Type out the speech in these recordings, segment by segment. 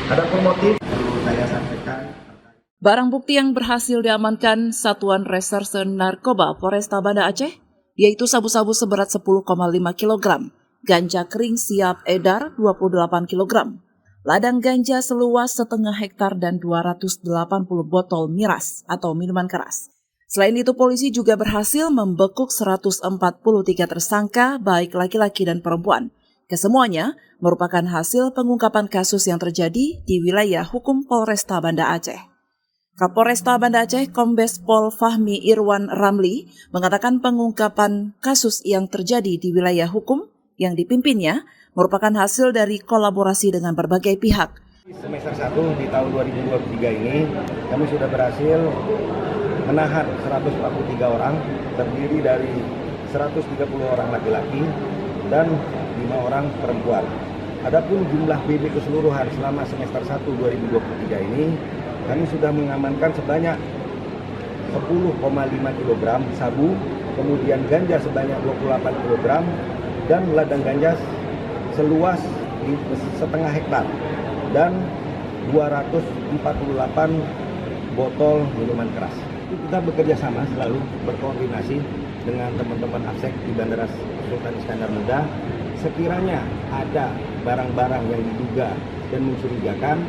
Adapun motif saya sampaikan. Barang bukti yang berhasil diamankan Satuan Reserse Narkoba Polresta Banda Aceh, yaitu sabu-sabu seberat 10,5 kg, ganja kering siap edar 28 kg, ladang ganja seluas setengah hektar dan 280 botol miras atau minuman keras. Selain itu, polisi juga berhasil membekuk 143 tersangka baik laki-laki dan perempuan. Kesemuanya merupakan hasil pengungkapan kasus yang terjadi di wilayah hukum Polresta Banda Aceh. Kapolresta Banda Aceh Kombes Pol Fahmi Irwan Ramli mengatakan pengungkapan kasus yang terjadi di wilayah hukum yang dipimpinnya merupakan hasil dari kolaborasi dengan berbagai pihak. Semester 1 di tahun 2023 ini kami sudah berhasil menahan 143 orang, terdiri dari 130 orang laki-laki dan 5 orang perempuan. Adapun jumlah BB keseluruhan selama semester 1 2023 ini kami sudah mengamankan sebanyak 10,5 kg sabu, kemudian ganja sebanyak 28 kg, dan ladang ganja seluas setengah hektar, dan 248 botol minuman keras. Kita bekerja sama selalu berkoordinasi dengan teman-teman AFSEK di Bandara Sultan Iskandar Muda. Sekiranya ada barang-barang yang diduga dan mencurigakan,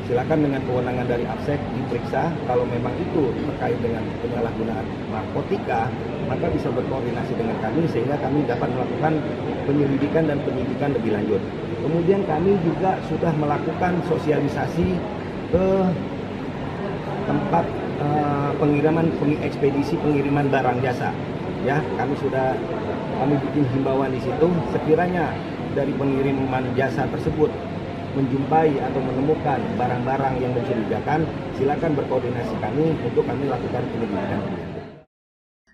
silakan dengan kewenangan dari AFSEK diperiksa. Kalau memang itu terkait dengan penyalahgunaan narkotika, maka bisa berkoordinasi dengan kami sehingga kami dapat melakukan penyelidikan dan penyidikan lebih lanjut. Kemudian kami juga sudah melakukan sosialisasi ke tempat ekspedisi pengiriman barang jasa. Ya, kami bikin himbauan di situ. Sekiranya dari pengiriman jasa tersebut menjumpai atau menemukan barang-barang yang mencurigakan, silakan berkoordinasi kami untuk kami lakukan penyelidikan.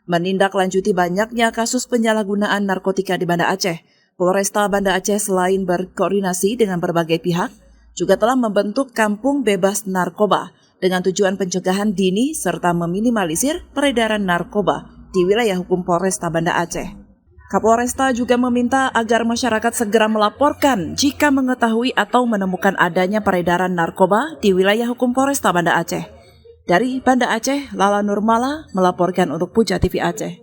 Menindaklanjuti banyaknya kasus penyalahgunaan narkotika di Banda Aceh, Polresta Banda Aceh selain berkoordinasi dengan berbagai pihak, juga telah membentuk kampung bebas narkoba dengan tujuan pencegahan dini serta meminimalisir peredaran narkoba di wilayah hukum Polresta Banda Aceh. Kapolresta juga meminta agar masyarakat segera melaporkan jika mengetahui atau menemukan adanya peredaran narkoba di wilayah hukum Polresta Banda Aceh. Dari Banda Aceh, Lala Nurmala melaporkan untuk Puja TV Aceh.